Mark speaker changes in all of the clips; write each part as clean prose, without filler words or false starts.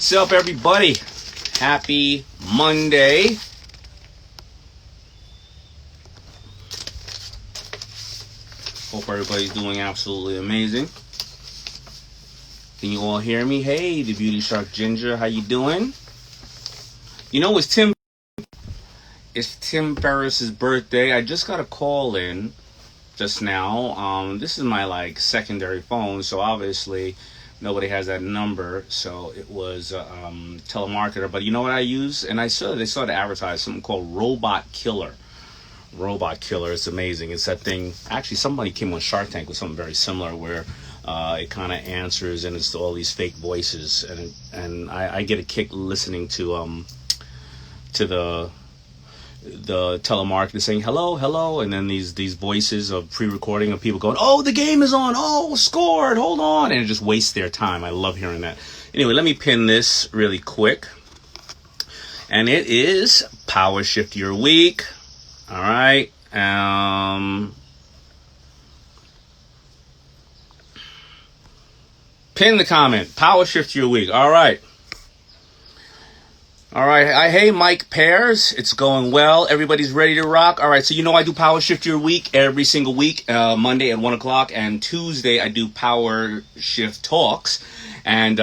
Speaker 1: What's up, everybody? Happy Monday. Hope everybody's doing absolutely amazing. Can you all hear me? Hey, the beauty shark Jinger, how you doing? You know, it's Tim Ferriss's birthday. I just got a call in just now. This is my secondary phone, so obviously nobody has that number. So it was telemarketer. But you know what I use? And they started to advertise something called Robot Killer. Robot Killer. It's amazing. It's that thing. Actually, somebody came on Shark Tank with something very similar where it kind of answers and it's all these fake voices. And I get a kick listening to the telemarketer saying hello, and then these voices of pre-recording of people going, oh, the game is on, oh, scored, hold on, and it just wastes their time. I love hearing that. Anyway, let me pin this really quick, and it is Power Shift Your Week. All right. Pin the comment, Power Shift Your Week. All right. Hey, Mike Pears. It's going well. Everybody's ready to rock. All right. So, I do Power Shift Your Week every single week, Monday at 1 o'clock, and Tuesday I do Power Shift Talks. And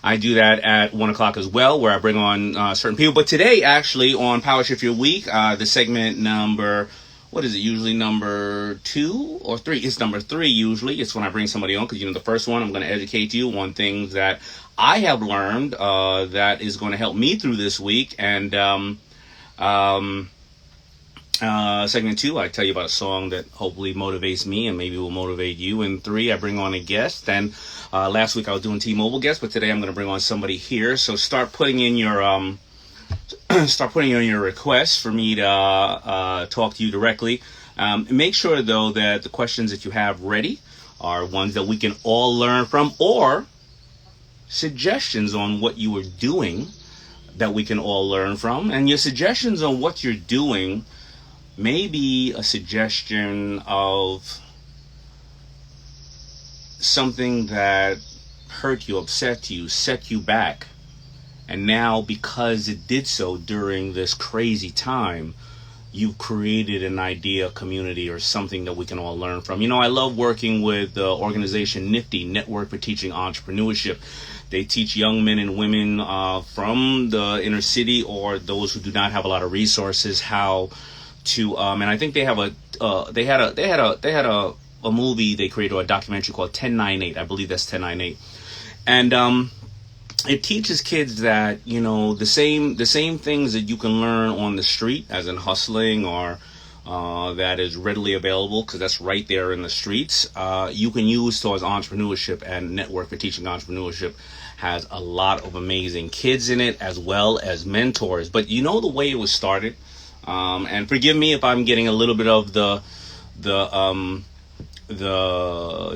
Speaker 1: I do that at 1 o'clock as well, where I bring on certain people. But today, actually, on Power Shift Your Week, the segment number, what is it? Usually number 2 or 3? It's number 3 usually. It's when I bring somebody on because, the first one, I'm going to educate you on things that I have learned that is going to help me through this week. And segment 2, I tell you about a song that hopefully motivates me and maybe will motivate you. And 3, I bring on a guest. And last week I was doing T-Mobile guests, but today I'm going to bring on somebody here. So start putting in your requests for me to talk to you directly. Make sure though that the questions that you have ready are ones that we can all learn from, or suggestions on what you are doing that we can all learn from. And your suggestions on what you're doing may be a suggestion of something that hurt you, upset you, set you back. And now, because it did so during this crazy time, you've created an idea, community, or something that we can all learn from. I love working with the organization Nifty, Network for Teaching Entrepreneurship. They teach young men and women from the inner city or those who do not have a lot of resources how to. And I think they have a movie they created, or a documentary called 1098. I believe that's 1098, and it teaches kids that the same things that you can learn on the street, as in hustling, or that is readily available because that's right there in the streets, you can use towards entrepreneurship. And Network for Teaching Entrepreneurship has a lot of amazing kids in it, as well as mentors. But the way it was started, and forgive me if I'm getting a little bit of the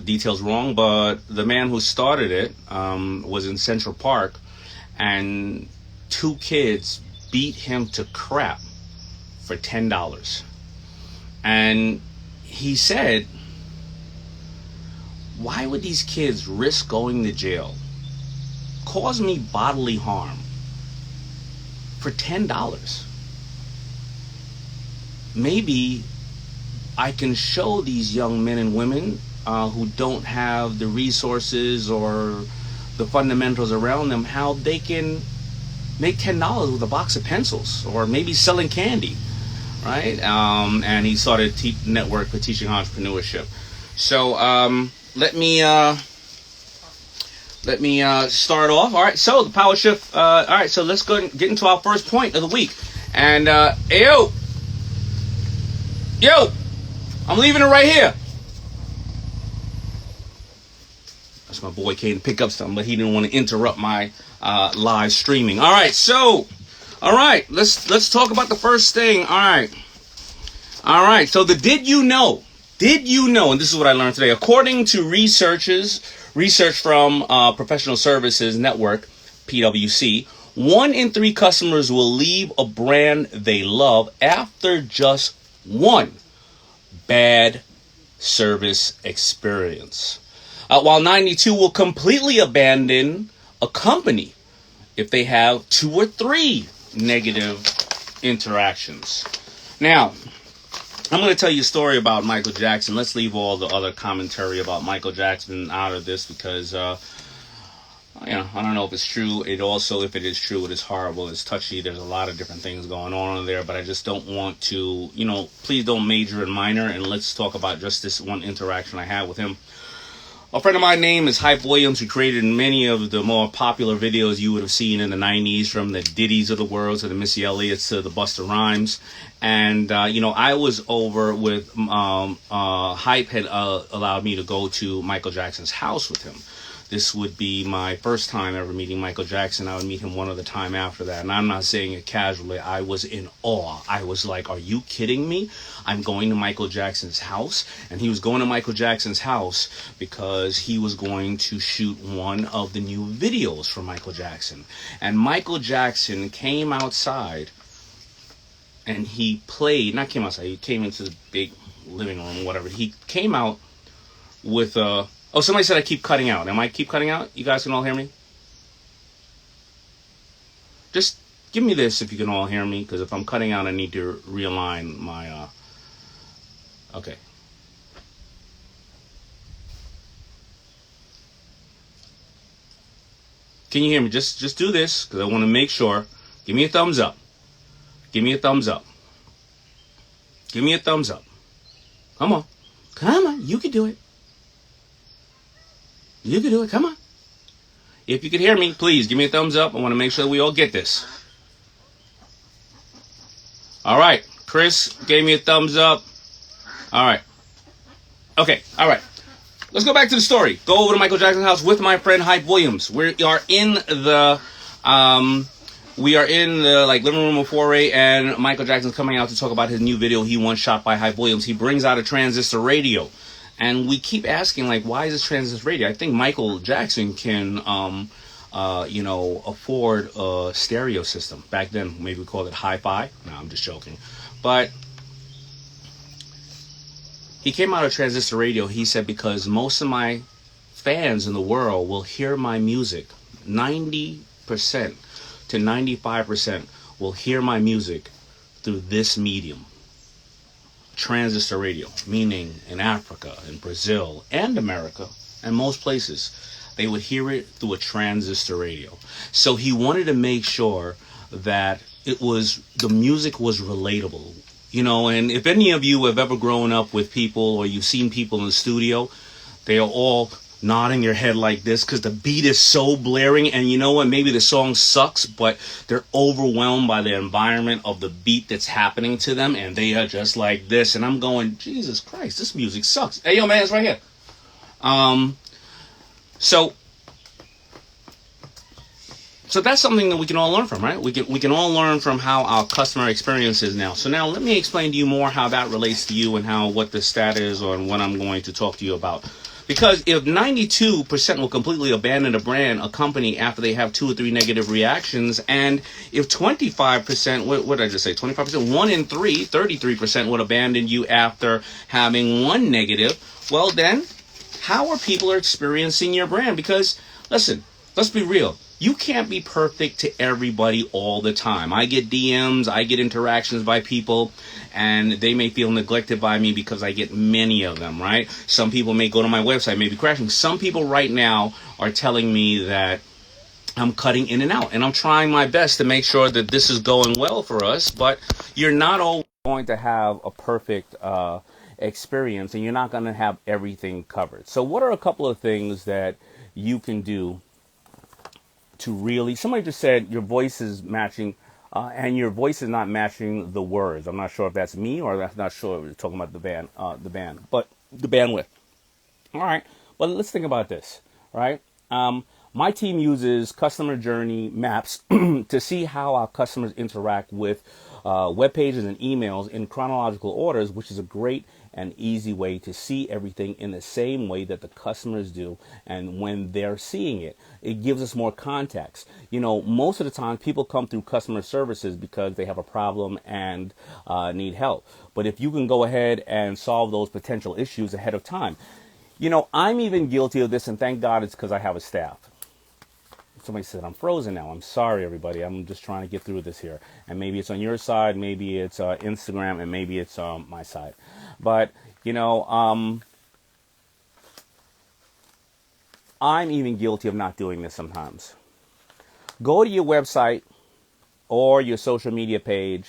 Speaker 1: details wrong, but the man who started it was in Central Park, and 2 kids beat him to crap for $10. And he said, why would these kids risk going to jail, cause me bodily harm for $10? Maybe I can show these young men and women who don't have the resources or the fundamentals around them how they can make $10 with a box of pencils, or maybe selling candy, right? And he started Network for Teaching Entrepreneurship. So let me start off. All right, so the Power Shift. All right, so let's go and get into our first point of the week. And yo, I'm leaving it right here. That's my boy came to pick up something, but he didn't want to interrupt my live streaming. All right, so let's talk about the first thing. All right. So the did you know, and this is what I learned today. According to research from Professional Services Network, PwC, 1 in 3 customers will leave a brand they love after just one bad service experience, while 92 will completely abandon a company if they have 2 or 3 negative interactions. Now, I'm going to tell you a story about Michael Jackson. Let's leave all the other commentary about Michael Jackson out of this because, I don't know if it's true. It also, if it is true, it is horrible. It's touchy. There's a lot of different things going on there, but I just don't want to, please don't major and minor, and let's talk about just this one interaction I had with him. A friend of mine named is Hype Williams, who created many of the more popular videos you would have seen in the 90s, from the Diddy's of the world to the Missy Elliott's to the Busta Rhymes. And, I was over with, Hype had allowed me to go to Michael Jackson's house with him. This would be my first time ever meeting Michael Jackson. I would meet him one other time after that. And I'm not saying it casually. I was in awe. I was like, are you kidding me? I'm going to Michael Jackson's house. And he was going to Michael Jackson's house because he was going to shoot one of the new videos for Michael Jackson. And Michael Jackson came outside and he played, not came outside, he came into the big living room, whatever. He came out with oh, somebody said I keep cutting out. Am I keep cutting out? You guys can all hear me? Just give me this if you can all hear me, because if I'm cutting out, I need to realign my, okay. Can you hear me? Just do this, because I want to make sure. Give me a thumbs up. Give me a thumbs up. Give me a thumbs up. Come on. Come on. You can do it. You can do it. Come on. If you can hear me, please give me a thumbs up. I want to make sure we all get this. All right. Chris gave me a thumbs up. All right. Okay. All right. Let's go back to the story. Go over to Michael Jackson's house with my friend Hype Williams. We are in the living room of 4A, and Michael Jackson's coming out to talk about his new video he once shot by Hype Williams. He brings out a transistor radio. And we keep asking, why is this transistor radio? I think Michael Jackson can, afford a stereo system. Back then, maybe we called it hi-fi. No, I'm just joking. But he came out of transistor radio, he said, because most of my fans in the world will hear my music. 90% to 95% will hear my music through this medium. Transistor radio, meaning in Africa, in Brazil, and America, and most places, they would hear it through a transistor radio. So he wanted to make sure that the music was relatable, and if any of you have ever grown up with people or you've seen people in the studio, they are all nodding your head like this because the beat is so blaring, and you know what, maybe the song sucks, but they're overwhelmed by the environment of the beat that's happening to them, and they are just like this, and I'm going, Jesus Christ, this music sucks. Hey, yo, man, it's right here. So that's something that we can all learn from, right? We can all learn from how our customer experience is now. So now let me explain to you more how that relates to you and what the stat is on what I'm going to talk to you about. Because if 92% will completely abandon a brand, a company, after they have 2 or 3 negative reactions, and if 25%, what did I just say, 25%, 1 in 3, 33% would abandon you after having 1 negative, well then, how are people experiencing your brand? Because, listen, let's be real. You can't be perfect to everybody all the time. I get DMs, I get interactions by people, and they may feel neglected by me because I get many of them, right? Some people may go to my website, may be crashing. Some people right now are telling me that I'm cutting in and out, and I'm trying my best to make sure that this is going well for us, but you're not always going to have a perfect experience, and you're not going to have everything covered. So what are a couple of things that you can do to really, somebody just said your voice is matching, and your voice is not matching the words. I'm not sure if that's me or I'm not sure if we're talking about the band, but the bandwidth. All right, but let's think about this, right? My team uses customer journey maps to see how our customers interact with web pages and emails in chronological orders, which is a great and easy way to see everything in the same way that the customers do. And when they're seeing it, it gives us more context. Most of the time people come through customer services because they have a problem and need help. But if you can go ahead and solve those potential issues ahead of time, I'm even guilty of this, and thank God it's because I have a staff. Somebody said, I'm frozen now. I'm sorry, everybody. I'm just trying to get through this here. And maybe it's on your side, maybe it's Instagram, and maybe it's my side. But, you know, I'm even guilty of not doing this sometimes. Go to your website or your social media page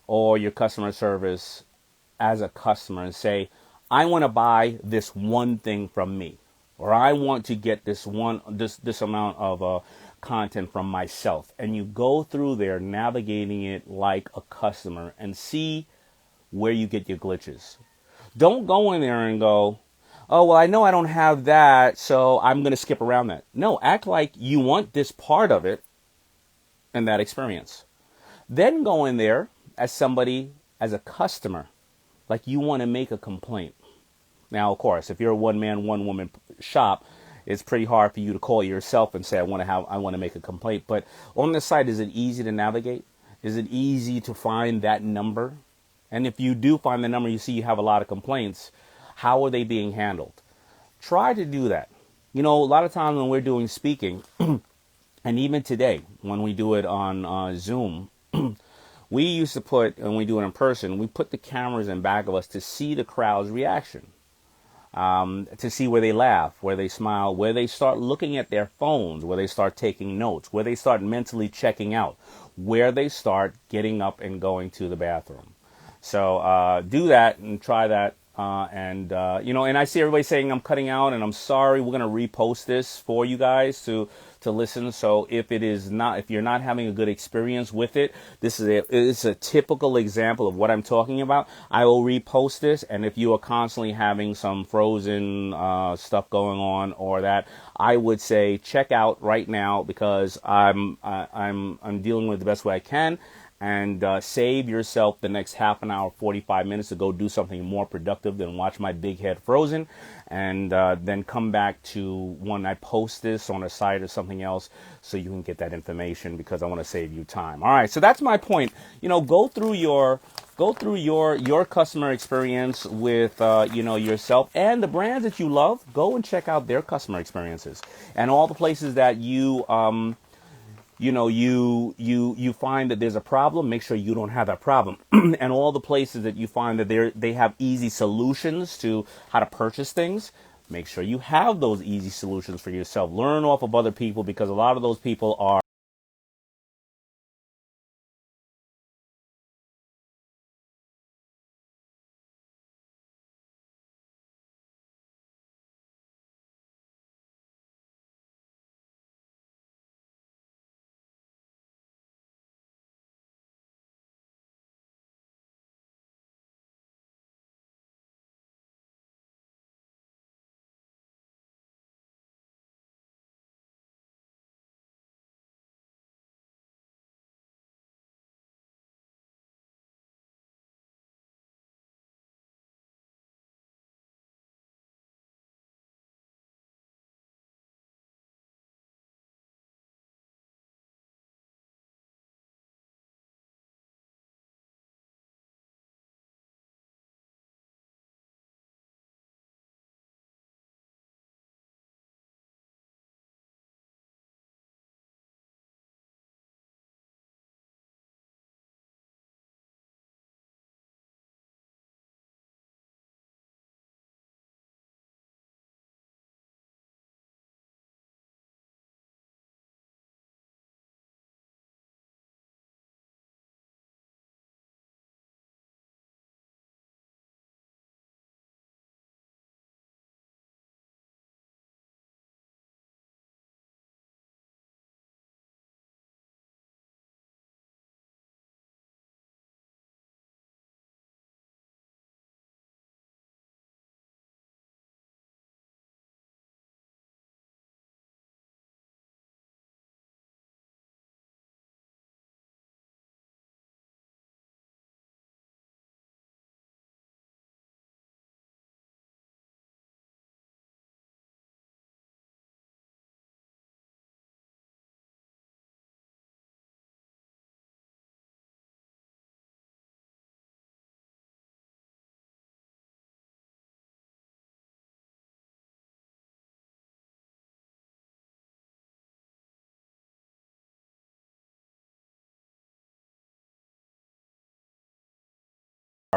Speaker 1: or your customer service as a customer and say, I want to buy this one thing from me, or I want to get this amount of content from myself. And you go through there navigating it like a customer and see where you get your glitches. Don't go in there and go, oh, well, I know I don't have that, so I'm going to skip around that. No, act like you want this part of it and that experience. Then go in there as somebody, as a customer, like you want to make a complaint. Now, of course, if you're a one-man, one-woman shop, it's pretty hard for you to call yourself and say, I want to make a complaint. But on the site, is it easy to navigate? Is it easy to find that number? And if you do find the number, you see you have a lot of complaints. How are they being handled? Try to do that. You know, a lot of times when we're doing speaking, and even today, when we do it on Zoom, we used to put, when we do it in person, we put the cameras in back of us to see the crowd's reaction. To see where they laugh, where they smile, where they start looking at their phones, where they start taking notes, where they start mentally checking out, where they start getting up and going to the bathroom. So do that and try that. And I see everybody saying I'm cutting out, and I'm sorry. We're going to repost this for you guys to listen. So if you're not having a good experience with it, it's a typical example of what I'm talking about. I will repost this, and if you are constantly having some frozen stuff going on or that, I would say check out right now, because I'm dealing with it the best way I can. And save yourself the next half an hour, 45 minutes to go do something more productive than watch my big head frozen. And then come back to when I post this on a site or something else so you can get that information, because I want to save you time. All right, so that's my point. You know, go through your customer experience with yourself and the brands that you love. Go and check out their customer experiences and all the places that you find that there's a problem. Make sure you don't have that problem. And all the places that you find that they have easy solutions to how to purchase things, make sure you have those easy solutions for yourself. Learn off of other people, because a lot of those people are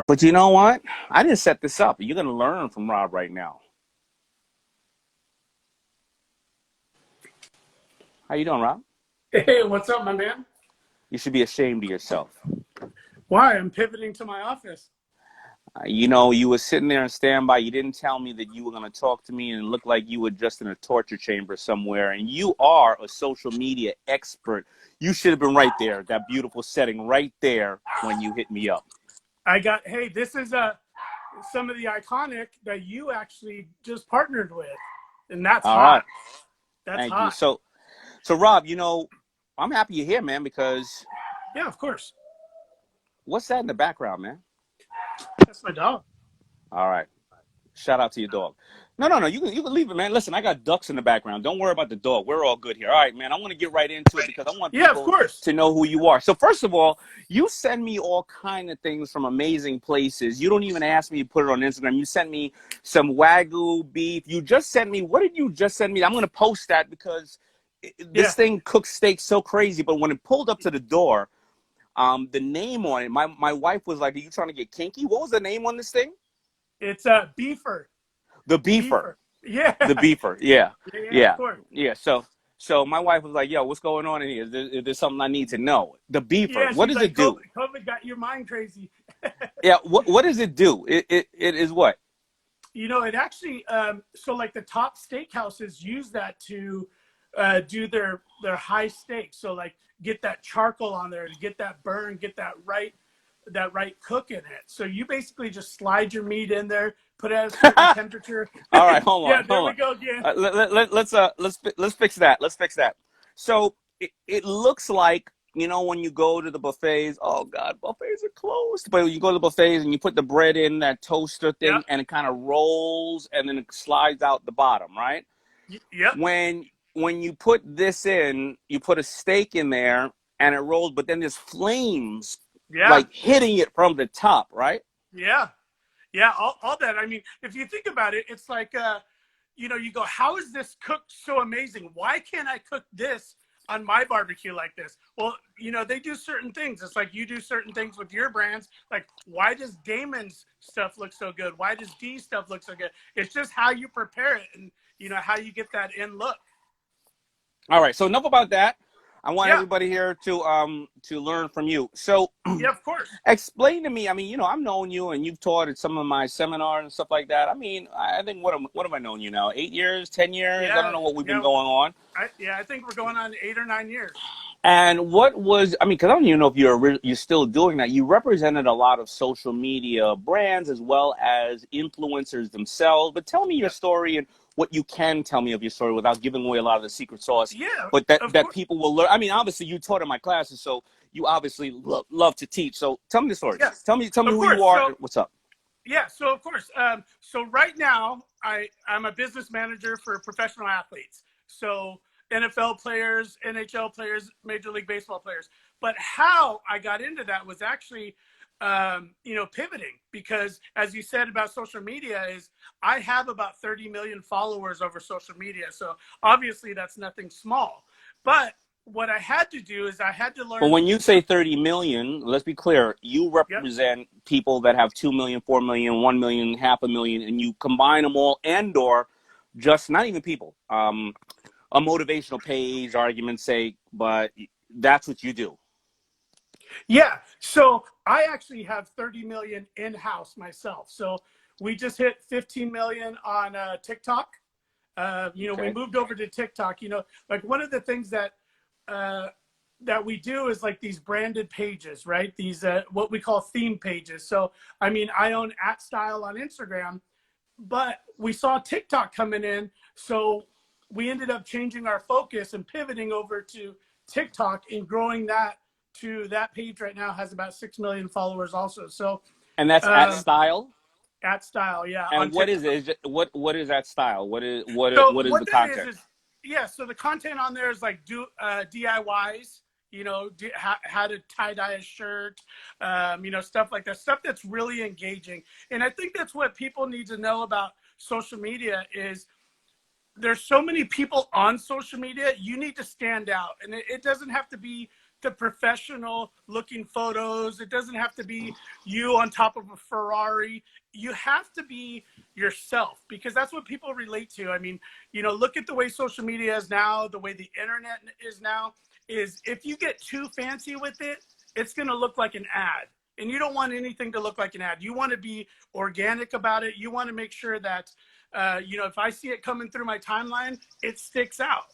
Speaker 1: But you know what? I didn't set this up. You're going to learn from Rob right now. How you doing, Rob?
Speaker 2: Hey, what's up, my man?
Speaker 1: You should be ashamed of yourself.
Speaker 2: Why? I'm pivoting to my office.
Speaker 1: You know, you were sitting there on standby. You didn't tell me that you were going to talk to me, and it looked like you were just in a torture chamber somewhere. And you are a social media expert. You should have been right there, that beautiful setting right there when you hit me up.
Speaker 2: Hey, this is some of the iconic that you actually just partnered with. And that's
Speaker 1: All right.
Speaker 2: hot. That's
Speaker 1: Thank you.
Speaker 2: hot.
Speaker 1: So Rob, you know, I'm happy you're here, man, because
Speaker 2: Yeah, of course.
Speaker 1: what's that in the background, man?
Speaker 2: That's my dog.
Speaker 1: All right. Shout out to your dog. No. You can leave it, man. Listen, I got ducks in the background. Don't worry about the dog. We're all good here. All right, man. I want to get right into it because I want
Speaker 2: Yeah, of
Speaker 1: people
Speaker 2: course.
Speaker 1: to know who you are. So first of all, you send me all kind of things from amazing places. You don't even ask me to put it on Instagram. You sent me some Wagyu beef. You just sent me. What did you just send me? I'm going to post that because this thing cooks steak so crazy. But when it pulled up to the door, the name on it, my wife was like, "Are you trying to get kinky?" What was the name on this thing?
Speaker 2: It's Beefer.
Speaker 1: The beefer.
Speaker 2: Yeah.
Speaker 1: The beefer. Yeah.
Speaker 2: Yeah, of course.
Speaker 1: Yeah. So my wife was like, "Yo, what's going on in here? Is there something I need to know?" The beefer.
Speaker 2: Yeah,
Speaker 1: What does
Speaker 2: like,
Speaker 1: it do?
Speaker 2: COVID got your mind crazy.
Speaker 1: Yeah. What does it do? It is what?
Speaker 2: You know, it actually, so like the top steakhouses use that to do their high steak. So like get that charcoal on there to get that burn, get that right cook in it. So you basically just slide your meat in there, put it at a certain temperature.
Speaker 1: All right, hold on.
Speaker 2: Yeah, there
Speaker 1: hold
Speaker 2: we
Speaker 1: on.
Speaker 2: go again.
Speaker 1: Let's fix that. Let's fix that. So it looks like, you know, when you go to the buffets, oh God, buffets are closed. But you go to the buffets and you put the bread in that toaster thing,
Speaker 2: Yeah.
Speaker 1: and it kind of rolls and then it slides out the bottom, right?
Speaker 2: Yep.
Speaker 1: When you put this in, you put a steak in there and it rolls, but then there's flames
Speaker 2: Yeah.
Speaker 1: like hitting it from the top, right?
Speaker 2: Yeah. Yeah. All that. I mean, if you think about it, it's like, you know, you go, how is this cooked so amazing? Why can't I cook this on my barbecue like this? Well, you know, they do certain things. It's like you do certain things with your brands. Like, why does Daymond's stuff look so good? Why does D's stuff look so good? It's just how you prepare it and, you know, how you get that end look.
Speaker 1: All right. So enough about that. I want
Speaker 2: Yeah.
Speaker 1: everybody here to learn from you. So
Speaker 2: Yeah, of course.
Speaker 1: explain to me. I mean, you know, I've known you and you've taught at some of my seminars and stuff like that. I mean, I think what have I known you now? 8 years, 10 years?
Speaker 2: Yeah.
Speaker 1: I don't know what we've been going on.
Speaker 2: I think we're going on 8 or 9 years.
Speaker 1: And what was, I mean, because I don't even know if you're still doing that. You represented a lot of social media brands as well as influencers themselves. But tell me your story and what you can tell me of your story without giving away a lot of the secret sauce.
Speaker 2: Yeah,
Speaker 1: but that people will learn. I mean, obviously, you taught in my classes, so you obviously love to teach. So tell me the story.
Speaker 2: Yes.
Speaker 1: Tell me who you are. And what's up?
Speaker 2: Yeah, so of course. So right now, I'm a business manager for professional athletes. So NFL players, NHL players, Major League Baseball players. But how I got into that was actually, you know, pivoting, because as you said about social media is I have about 30 million followers over social media. So obviously that's nothing small. But what I had to do is I had to learn.
Speaker 1: But when you say 30 million, let's be clear, you represent people that have 2 million, 4 million, 1 million, 500,000, and you combine them all or just not even people. A motivational page, argument's sake, but that's what you do.
Speaker 2: Yeah. So I actually have 30 million in-house myself. So we just hit 15 million on TikTok. You know, we moved over to TikTok. You know, like one of the things that we do is like these branded pages, right? These what we call theme pages. So I mean, I own @style on Instagram, but we saw TikTok coming in, so we ended up changing our focus and pivoting over to TikTok and growing that to that page right now has about 6 million followers also. So,
Speaker 1: and that's @style.
Speaker 2: @style, yeah.
Speaker 1: And what is it? What is @style? What is the content?
Speaker 2: So the content on there is like DIYs. You know, how to tie dye a shirt. You know, stuff like that. Stuff that's really engaging. And I think that's what people need to know about social media is there's so many people on social media. You need to stand out, and it doesn't have to be the professional looking photos. It doesn't have to be you on top of a Ferrari. You have to be yourself, because that's what people relate to. I mean, look at the way social media is now, the way the internet is now, is if you get too fancy with it, it's going to look like an ad. And you don't want anything to look like an ad. You want to be organic about it. You want to make sure that, if I see it coming through my timeline, it sticks out.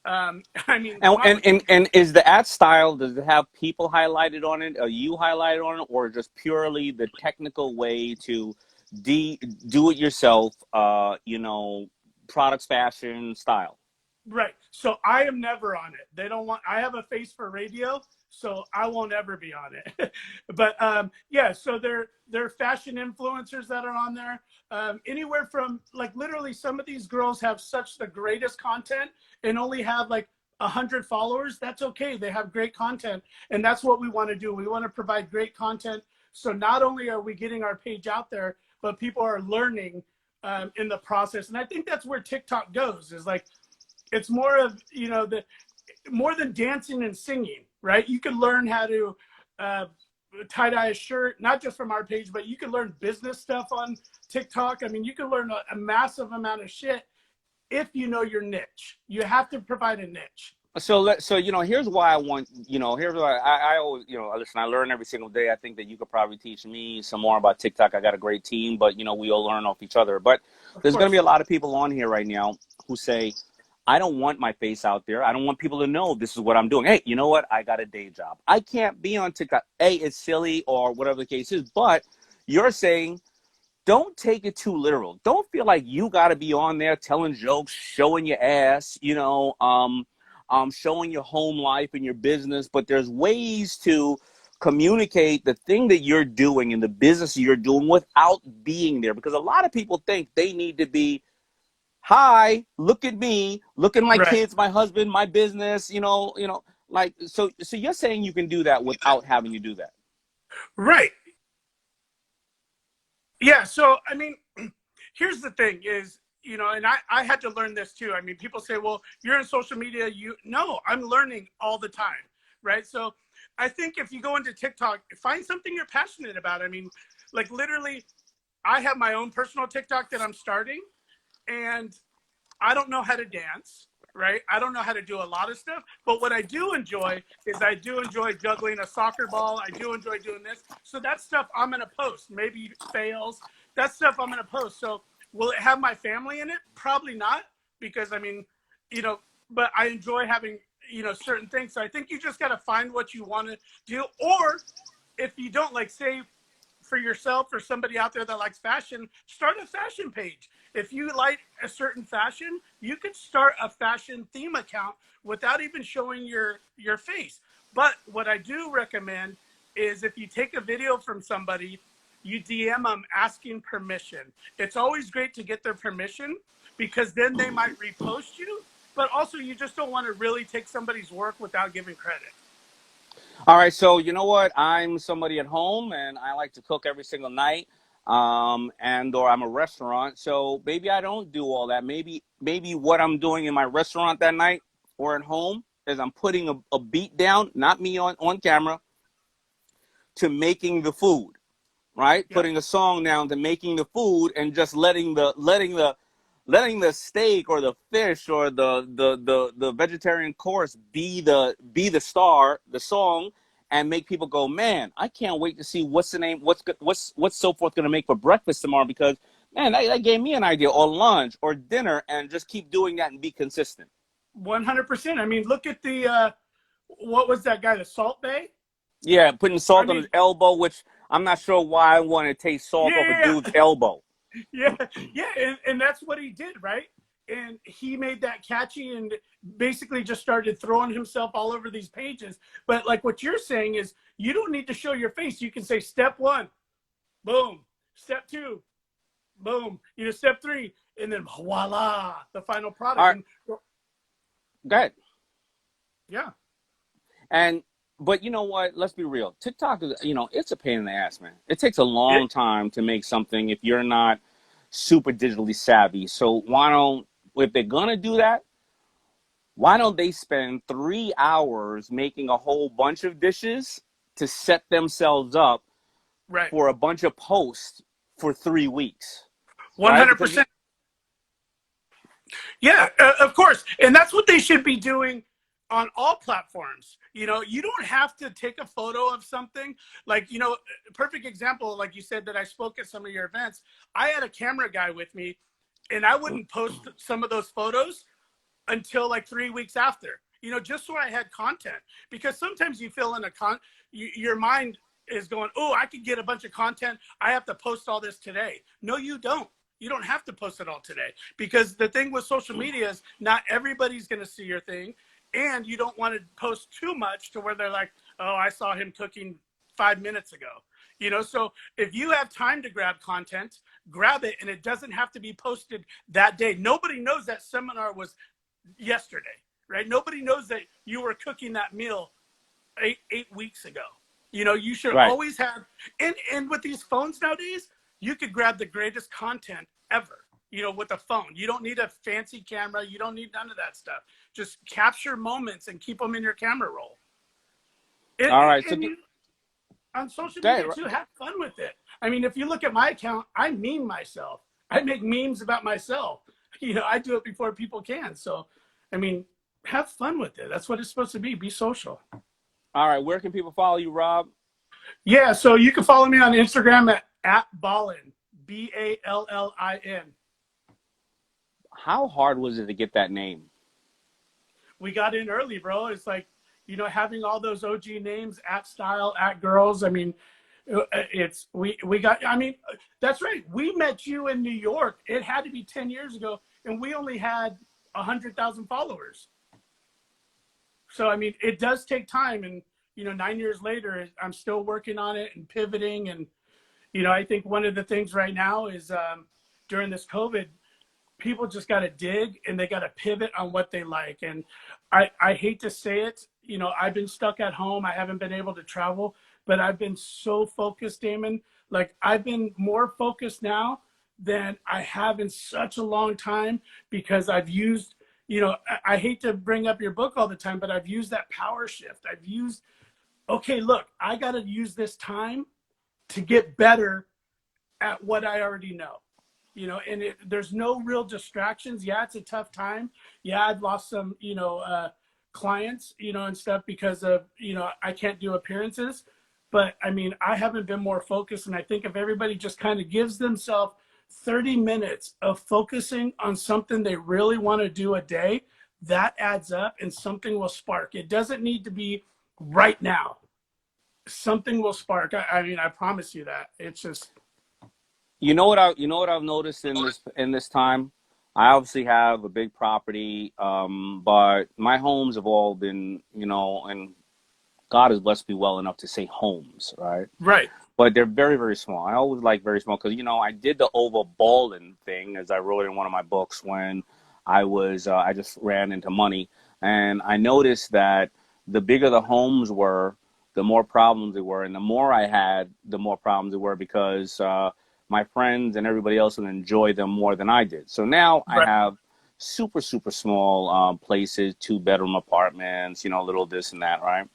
Speaker 2: I mean,
Speaker 1: and is the ad style, does it have people highlighted on it? Are you highlighted on it, or just purely the technical way to do it yourself? Products, fashion, style.
Speaker 2: Right. So I am never on it. They don't want. I have a face for radio, so I won't ever be on it. But yeah. So they're fashion influencers that are on there. Anywhere from, like, literally, some of these girls have such the greatest content and only have like 100 followers. That's okay. They have great content, and that's what we want to do. We want to provide great content. So not only are we getting our page out there, but people are learning in the process. And I think that's where TikTok goes. Is like, it's more of, more than dancing and singing, right? You can learn how to tie-dye a shirt, not just from our page, but you can learn business stuff on TikTok. I mean, you can learn a massive amount of shit if you know your niche. You have to provide a niche.
Speaker 1: So here's why I want, here's why I always, listen, I learn every single day. I think that you could probably teach me some more about TikTok. I got a great team, but, we all learn off each other. But there's going to be a lot of people on here right now who say, I don't want my face out there. I don't want people to know this is what I'm doing. Hey, you know what? I got a day job. I can't be on TikTok. A, it's silly, or whatever the case is. But you're saying, don't take it too literal. Don't feel like you got to be on there telling jokes, showing your ass, showing your home life and your business. But there's ways to communicate the thing that you're doing and the business you're doing without being there. Because a lot of people think they need to be, hi, look at me, look at my kids, my husband, my business, so you're saying you can do that without having to do that.
Speaker 2: Right. Yeah. So, I mean, here's the thing is, and I had to learn this too. I mean, people say, well, you're in social media. No, I'm learning all the time. Right. So I think if you go into TikTok, find something you're passionate about. I mean, like, literally, I have my own personal TikTok that I'm starting. And I don't know how to dance, right? I don't know how to do a lot of stuff. But what I do enjoy is I do enjoy juggling a soccer ball. I do enjoy doing this. So that stuff I'm going to post. Maybe fails. That stuff I'm going to post. So will it have my family in it? Probably not. Because, I mean, but I enjoy having, certain things. So I think you just got to find what you want to do. Or if you don't, like, say, for yourself or somebody out there that likes fashion, start a fashion page. If you like a certain fashion, you could start a fashion theme account without even showing your face. But what I do recommend is, if you take a video from somebody, you DM them asking permission. It's always great to get their permission, because then they might repost you, but also you just don't want to really take somebody's work without giving credit.
Speaker 1: All right, so you know what? I'm somebody at home, and I like to cook every single night, or I'm a restaurant. So maybe I don't do all that. Maybe what I'm doing in my restaurant that night or at home is I'm putting a beat down, not me on camera, to making the food, right? Yep. Putting a song down to making the food, and just letting the steak or the fish or the vegetarian course be the star, the song, and make people go, man, I can't wait to see what's so forth going to make for breakfast tomorrow, because, man, that gave me an idea, or lunch or dinner, and just keep doing that and be consistent.
Speaker 2: 100%. I mean, look at the, what was that guy, the Salt Bay?
Speaker 1: Yeah, putting salt on his elbow, which I'm not sure why I want to taste salt off a dude's elbow.
Speaker 2: Yeah, and that's what he did, right? And he made that catchy and basically just started throwing himself all over these pages. But like what you're saying is, you don't need to show your face. You can say step 1, boom. Step 2, boom. Step 3, and then voila, the final product.
Speaker 1: All right. Go ahead.
Speaker 2: Yeah.
Speaker 1: But you know what? Let's be real. TikTok is, it's a pain in the ass, man. It takes a long time to make something if you're not super digitally savvy. So if they're going to do that, Why don't they spend 3 hours making a whole bunch of dishes to set themselves up
Speaker 2: Right.
Speaker 1: for a bunch of posts for 3 weeks, right? Because
Speaker 2: 100%. Yeah, of course. And that's what they should be doing on all platforms. You know, you don't have to take a photo of something. Like, you know, perfect example, like you said, that I spoke at some of your events. I had a camera guy with me, and I wouldn't post some of those photos until like 3 weeks after, you know, just so I had content. Because sometimes you feel in your mind is going, oh, I could get a bunch of content. I have to post all this today. No, you don't. You don't have to post it all today, because the thing with social media is not everybody's going to see your thing. And you don't want to post too much to where they're like, oh, I saw him cooking 5 minutes ago. You know, so if you have time to grab content, grab it, and it doesn't have to be posted that day. Nobody knows that seminar was yesterday, right? Nobody knows that you were cooking that meal eight weeks ago. You know, you should
Speaker 1: right.
Speaker 2: always have, and with these phones nowadays, you could grab the greatest content ever, you know, with a phone. You don't need a fancy camera. You don't need none of that stuff. Just capture moments and keep them in your camera roll.
Speaker 1: All right. So
Speaker 2: on social media too, have fun with it. I mean, if you look at my account, I meme myself. I make memes about myself. You know, I do it before people can. So, I mean, have fun with it. That's what it's supposed to be. Be social.
Speaker 1: all right. Where can people follow you, Rob?
Speaker 2: Yeah, so you can follow me on Instagram at Ballin, Ballin.
Speaker 1: How hard was it to get that name?
Speaker 2: We got in early, bro. It's like, you know, having all those OG names, at Style, at Girls. I mean, we got, I mean, that's right. We met you in New York. It had to be 10 years ago, and we only had 100,000 followers. So, I mean, it does take time. And, you know, 9 years later, I'm still working on it and pivoting. And, you know, I think one of the things right now is during this COVID, people just got to dig and they got to pivot on what they like. And I hate to say it, you know, I've been stuck at home. I haven't been able to travel, but I've been so focused, Daymond. Like, I've been more focused now than I have in such a long time, because I've used, you know, I hate to bring up your book all the time, but I've used that power shift. I've used, okay, look, I got to use this time to get better at what I already know. You know, and there's no real distractions. Yeah, it's a tough time. Yeah, I've lost some, you know, clients, you know, and stuff because of, you know, I can't do appearances. But I mean, I haven't been more focused. And I think if everybody just kind of gives themselves 30 minutes of focusing on something they really want to do a day, that adds up and something will spark. It doesn't need to be right now. Something will spark. I mean, I promise you that. It's just,
Speaker 1: You know what I've noticed in this time. I obviously have a big property, but my homes have all been, you know, and God has blessed me well enough to say homes, right?
Speaker 2: right.
Speaker 1: But they're very, very small. I always like very small because, you know, I did the over balling thing, as I wrote in one of my books, when I just ran into money. And I noticed that the bigger the homes were, the more problems there were. And the more I had, the more problems there were, because my friends and everybody else would enjoy them more than I did. So now I
Speaker 2: Right.
Speaker 1: have super, super small places, 2-bedroom apartments, you know, little this and that, right?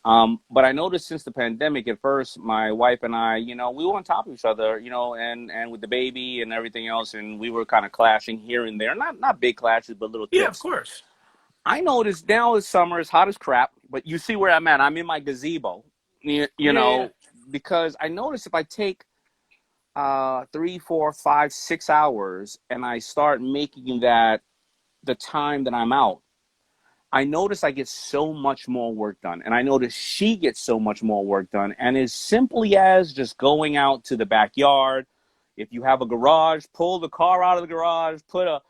Speaker 1: But I noticed since the pandemic, at first, my wife and I, you know, we were on top of each other, you know, and with the baby and everything else, and we were kind of clashing here and there. Not big clashes, but little
Speaker 2: Yeah, of
Speaker 1: tips.
Speaker 2: course.
Speaker 1: I noticed now it's summer, it's hot as crap, but you see where I'm at. I'm in my gazebo, you
Speaker 2: Yeah.
Speaker 1: know, because I noticed if I take 3, 4, 5, 6 hours and I start making that the time that I'm out, I notice I get so much more work done, and I notice she gets so much more work done. And as simply as just going out to the backyard, if you have a garage, pull the car out of the garage, put a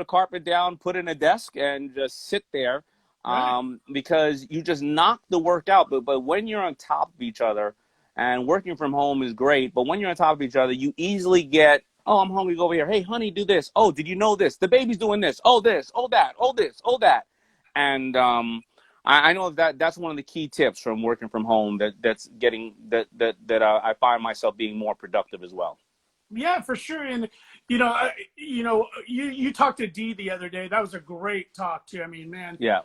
Speaker 1: carpet down, put in a desk, and just sit there,
Speaker 2: Right.
Speaker 1: because you just knock the work out. But when you're on top of each other, and working from home is great, but when you're on top of each other, you easily get, oh, I'm hungry, go over here. Hey, honey, do this. Oh, did you know this? The baby's doing this. Oh, this. Oh, that. Oh, this. Oh, that. And I know that's one of the key tips from working from home, that's getting that I find myself being more productive as well.
Speaker 2: Yeah, for sure. And You talked to D the other day. That was a great talk too. I mean, man,
Speaker 1: Yeah.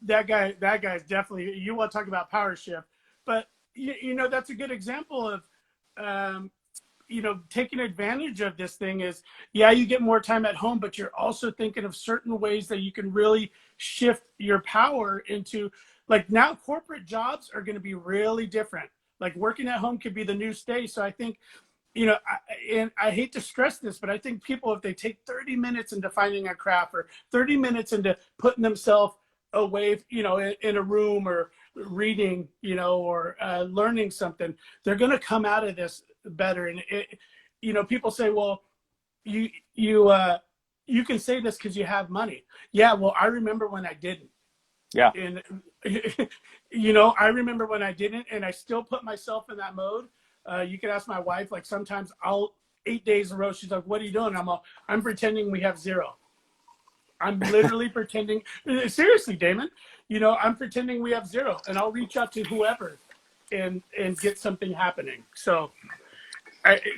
Speaker 2: that guy's definitely, you want to talk about power shift, but that's a good example of, taking advantage of this thing is, yeah, you get more time at home, but you're also thinking of certain ways that you can really shift your power into, like, now corporate jobs are going to be really different. Like working at home could be the new stay. So I think, and I hate to stress this, but I think people, if they take 30 minutes into finding a craft or 30 minutes into putting themselves away, in a room or reading, or learning something, they're going to come out of this better. And people say, well, you can say this because you have money. Yeah, well, I remember when I didn't.
Speaker 1: Yeah.
Speaker 2: And I remember when I didn't, and I still put myself in that mode. You can ask my wife. Like sometimes 8 days in a row, she's like, "What are you doing?" I'm pretending we have zero. I'm literally pretending. Seriously, Daymond. I'm pretending we have zero, and I'll reach out to whoever, and get something happening. So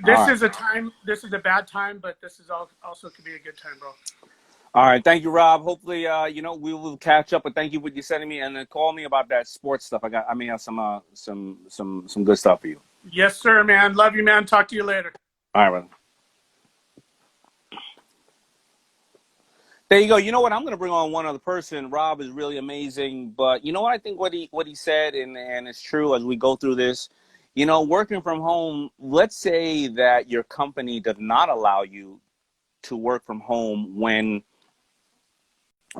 Speaker 2: this is a time. This is a bad time, but this is also could be a good time, bro.
Speaker 1: All right, thank you, Rob. Hopefully, we will catch up. But thank you for you sending me, and then call me about that sports stuff. I may have some good stuff for you.
Speaker 2: Yes, sir, man. Love you, man. Talk to you later.
Speaker 1: All right, brother. There you go. You know what? I'm going to bring on one other person. Rob is really amazing, but you know what? I think what he said, and it's true as we go through this. Working from home. Let's say that your company does not allow you to work from home when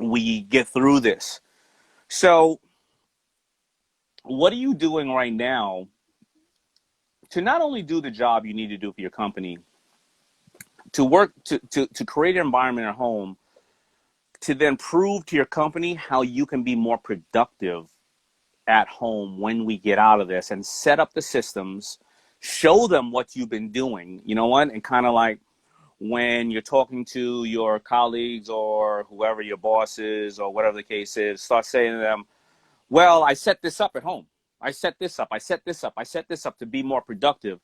Speaker 1: we get through this. So what are you doing right now to not only do the job you need to do for your company, to work to create an environment at home, to then prove to your company how you can be more productive at home when we get out of this, and set up the systems, show them what you've been doing, and kind of like when you're talking to your colleagues or whoever your boss is or whatever the case is, start saying to them, well, I set this up at home. I set this up to be more productive.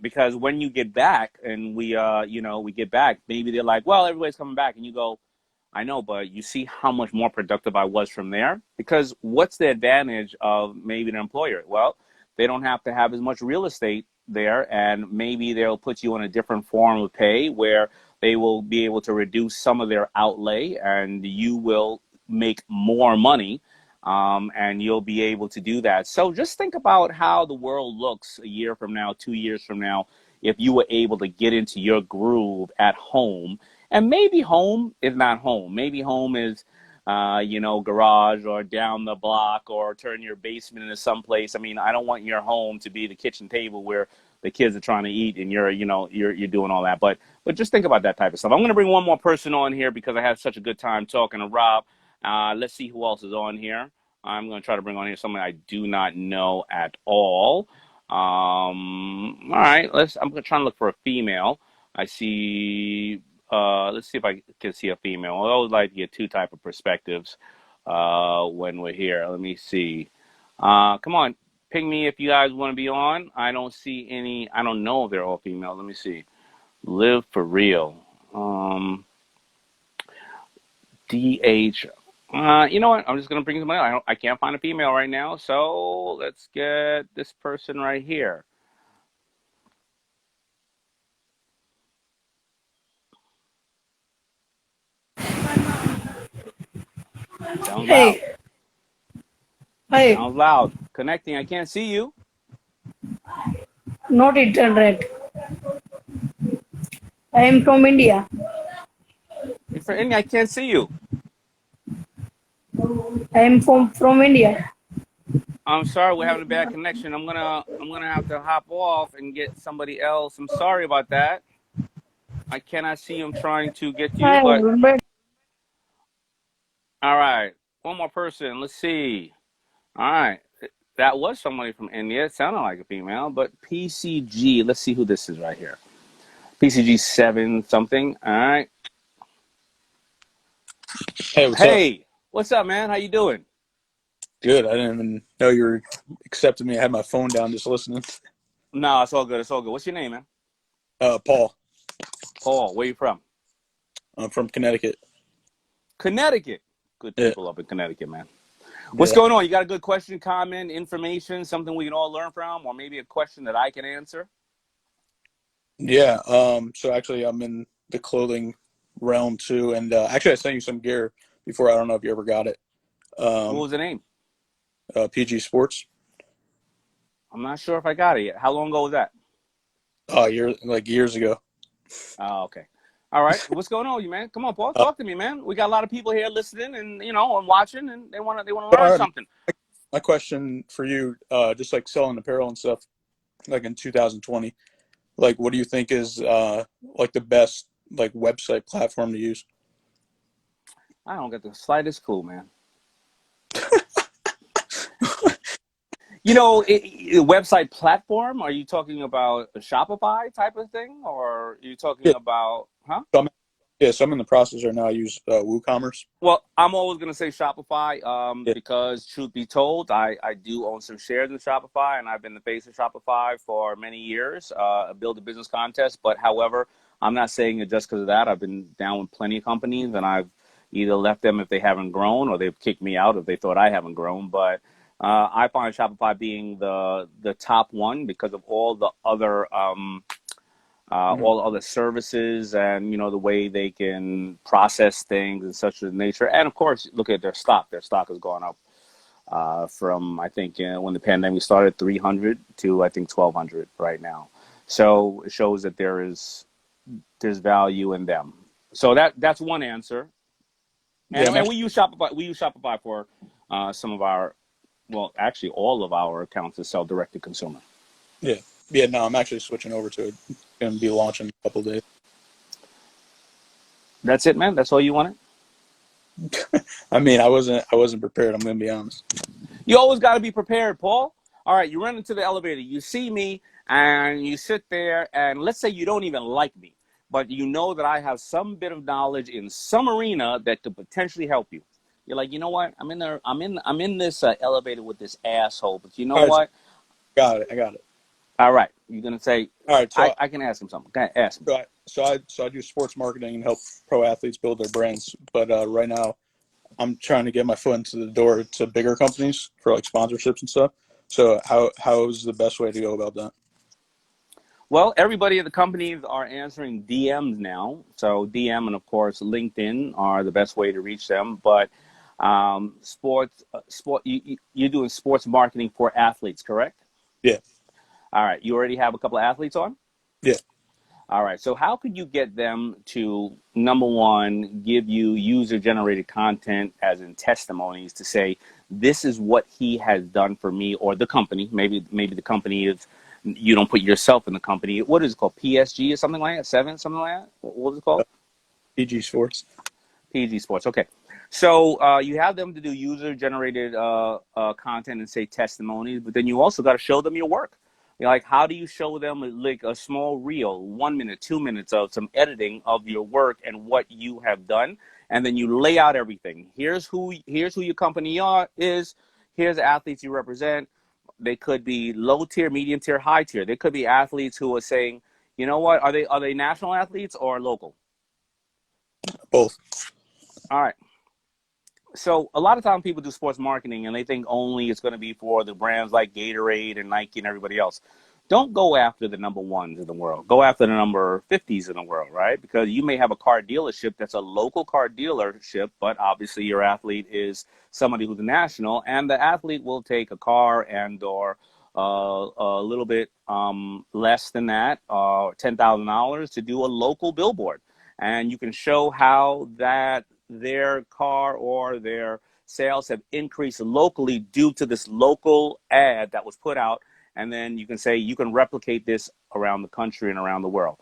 Speaker 1: Because when you get back and we get back, maybe they're like, well, everybody's coming back. And you go, I know, but you see how much more productive I was from there? Because what's the advantage of maybe an employer? Well, they don't have to have as much real estate there, and maybe they'll put you on a different form of pay where they will be able to reduce some of their outlay, and you will make more money, and you'll be able to do that. So just think about how the world looks a year from now, 2 years from now, if you were able to get into your groove at home. And maybe home is not home. Maybe home is, garage or down the block, or turn your basement into someplace. I mean, I don't want your home to be the kitchen table where the kids are trying to eat and you're doing all that. But just think about that type of stuff. I'm going to bring one more person on here because I had such a good time talking to Rob. Let's see who else is on here. I'm going to try to bring on here somebody I do not know at all. All right. I'm trying to look for a female. I see. Let's see if I can see a female. I always like to get two type of perspectives when we're here. Let me see. Come on, ping me if you guys want to be on. I don't see any. I don't know if they're all female. Let me see. Live for real. DH. You know what? I'm just gonna bring somebody else. I can't find a female right now, so let's get this person right here. Sounds loud.
Speaker 3: Hi.
Speaker 1: Sounds loud. Connecting. I can't see you.
Speaker 3: Not internet. I am from India.
Speaker 1: You're from India. I can't see you.
Speaker 3: I am from India.
Speaker 1: I'm sorry, we're having a bad connection. I'm gonna have to hop off and get somebody else. I'm sorry about that. I cannot see him trying to get you, but all right. One more person. Let's see. All right. That was somebody from India. It sounded like a female, but PCG. Let's see who this is right here. PCG 7 something. All right.
Speaker 4: Hey,
Speaker 1: what's up, man? How you doing?
Speaker 4: Good. I didn't even know you were accepting me. I had my phone down just listening.
Speaker 1: No, it's all good. It's all good. What's your name, man?
Speaker 4: Paul.
Speaker 1: Paul, where you from?
Speaker 4: I'm from Connecticut.
Speaker 1: Connecticut. Good
Speaker 4: Yeah.
Speaker 1: people up in Connecticut, man. What's going on? You got a good question, comment, information, something we can all learn from, or maybe a question that I can answer?
Speaker 4: Yeah. So actually, I'm in the clothing realm too, and actually, I sent you some gear before. I don't know if you ever got it.
Speaker 1: What was the name?
Speaker 4: PG Sports.
Speaker 1: I'm not sure if I got it yet. How long ago was that?
Speaker 4: Years ago.
Speaker 1: Oh, okay. All right. What's going on with you, man? Come on, Paul. Talk to me, man. We got a lot of people here listening and and watching, and they want to learn something.
Speaker 4: My question for you, just like selling apparel and stuff, like in 2020, like what do you think is like the best like website platform to use?
Speaker 1: I don't get the slightest clue, man. Website platform, are you talking about a Shopify type of thing, or are you talking about, huh?
Speaker 4: So I'm in the process right now. I use WooCommerce.
Speaker 1: Well, I'm always going to say Shopify
Speaker 4: Yeah.
Speaker 1: because, truth be told, I do own some shares in Shopify, and I've been the face of Shopify for many years, build a business contest. But however, I'm not saying it just because of that. I've been down with plenty of companies, and I've either left them if they haven't grown, or they've kicked me out if they thought I haven't grown. But I find Shopify being the top one because of all the other all the other services and the way they can process things and such of nature. And of course, look at their stock. Their stock has gone up from, I think, when the pandemic started, 300 to I think 1,200 right now. So it shows that there's value in them. So that's one answer. And we use Shopify. We use Shopify for some of our, well, actually all of our accounts to sell direct to consumer.
Speaker 4: Yeah. No, I'm actually switching over to it. Going to be launching in a couple of days.
Speaker 1: That's it, man. That's all you wanted?
Speaker 4: I mean, I wasn't prepared. I'm going to be honest.
Speaker 1: You always got to be prepared, Paul. All right, you run into the elevator. You see me, and you sit there, and let's say you don't even like me, but you know that I have some bit of knowledge in some arena that could potentially help you. You're like, you know what? I'm in there. I'm in this elevator with this asshole. But you know what?
Speaker 4: I got it.
Speaker 1: All right, you're gonna say.
Speaker 4: All right, so
Speaker 1: I can ask him something. Okay, ask him.
Speaker 4: So I do sports marketing and help pro athletes build their brands. But right now, I'm trying to get my foot into the door to bigger companies for like sponsorships and stuff. So how is the best way to go about that?
Speaker 1: Well, everybody at the companies are answering DMs now. So DM and of course LinkedIn are the best way to reach them. But you're doing sports marketing for athletes, correct?
Speaker 4: Yeah.
Speaker 1: All right. You already have a couple of athletes on?
Speaker 4: Yeah.
Speaker 1: All right. So how could you get them to, number one, give you user-generated content as in testimonies to say, this is what he has done for me, or the company. Maybe the company is, you don't put yourself in the company. What is it called? PSG or something like that? Something like that? What is it called?
Speaker 4: PG Sports.
Speaker 1: PG Sports. Okay. So you have them to do user-generated content and say testimonies, but then you also got to show them your work. Like, how do you show them like a small reel, 1 minute, 2 minutes of some editing of your work and what you have done, and then you lay out everything. Here's who your company is. Here's the athletes you represent. They could be low tier, medium tier, high tier. They could be athletes who are saying, you know what, are they national athletes or local?
Speaker 4: Both.
Speaker 1: All right. So a lot of times people do sports marketing and they think only it's going to be for the brands like Gatorade and Nike and everybody else. Don't go after the number ones in the world. Go after the number 50s in the world, right? Because you may have a car dealership that's a local car dealership, but obviously your athlete is somebody who's a national, and the athlete will take a car and or a little bit less than that, $10,000 to do a local billboard. And you can show how that their car or their sales have increased locally due to this local ad that was put out. And then you can say you can replicate this around the country and around the world.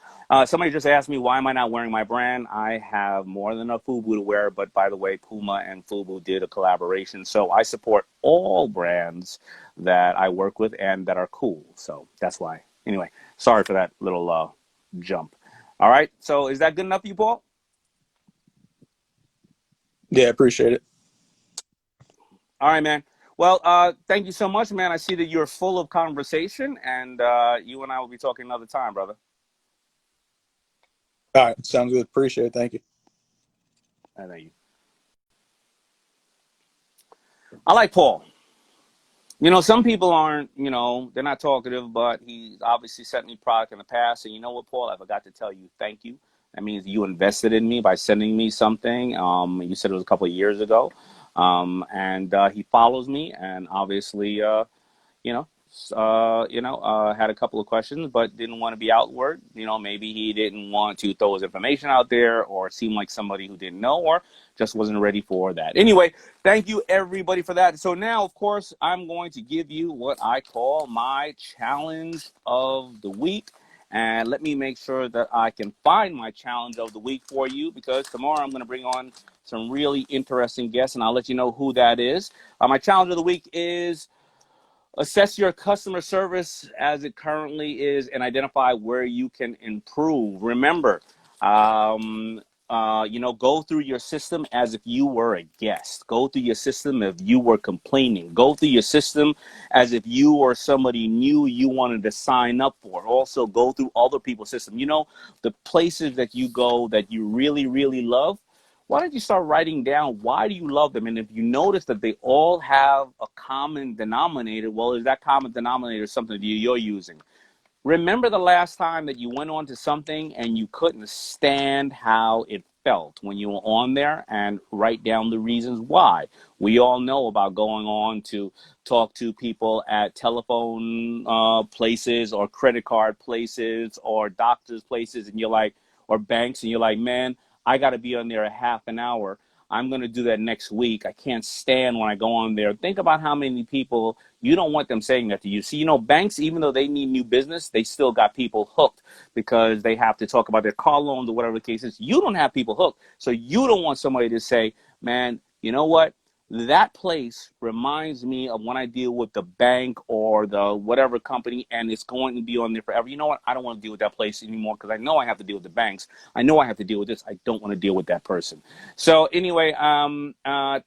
Speaker 1: Somebody just asked me, why am I not wearing my brand? I have more than enough FUBU to wear, but by the way, Puma and FUBU did a collaboration. So I support all brands that I work with and that are cool. So that's why. Anyway, sorry for that little jump. All right. So is that good enough for you, Paul?
Speaker 4: Yeah, I appreciate it.
Speaker 1: All right, man. Well, thank you so much, man. I see that you're full of conversation, and you and I will be talking another time, brother.
Speaker 4: All right, sounds good. Appreciate it. Thank you.
Speaker 1: Thank you. I like Paul. You know, some people aren't, you know, they're not talkative, but he's obviously sent me product in the past. And you know what, Paul? I forgot to tell you thank you. That means you invested in me by sending me something. You said it was a couple of years ago. And he follows me, and obviously, had a couple of questions, but didn't want to be outward. You know, maybe he didn't want to throw his information out there or seem like somebody who didn't know or just wasn't ready for that. Anyway, thank you everybody for that. So now, of course, I'm going to give you what I call my challenge of the week. And let me make sure that I can find my challenge of the week for you, because tomorrow I'm going to bring on some really interesting guests, and I'll let you know who that is. My challenge of the week is assess your customer service as it currently is and identify where you can improve. Remember, go through your system as if you were a guest. Go through your system if you were complaining. Go through your system as if you were somebody new you wanted to sign up for. Also, go through other people's system. You know, the places that you go that you really, really love, why don't you start writing down why do you love them? And if you notice that they all have a common denominator, well, is that common denominator something that you're using? Remember the last time that you went on to something and you couldn't stand how it felt when you were on there, and write down the reasons why. We all know about going on to talk to people at telephone places or credit card places or doctor's places, and you're like, or banks, and you're like, man, I got to be on there a half an hour. I'm going to do that next week. I can't stand when I go on there. Think about how many people, you don't want them saying that to you. See, you know, banks, even though they need new business, they still got people hooked because they have to talk about their car loans or whatever the case is. You don't have people hooked. So you don't want somebody to say, man, you know what? That place reminds me of when I deal with the bank or the whatever company, and it's going to be on there forever. You know what? I don't want to deal with that place anymore because I know I have to deal with the banks. I know I have to deal with this. I don't want to deal with that person. So anyway,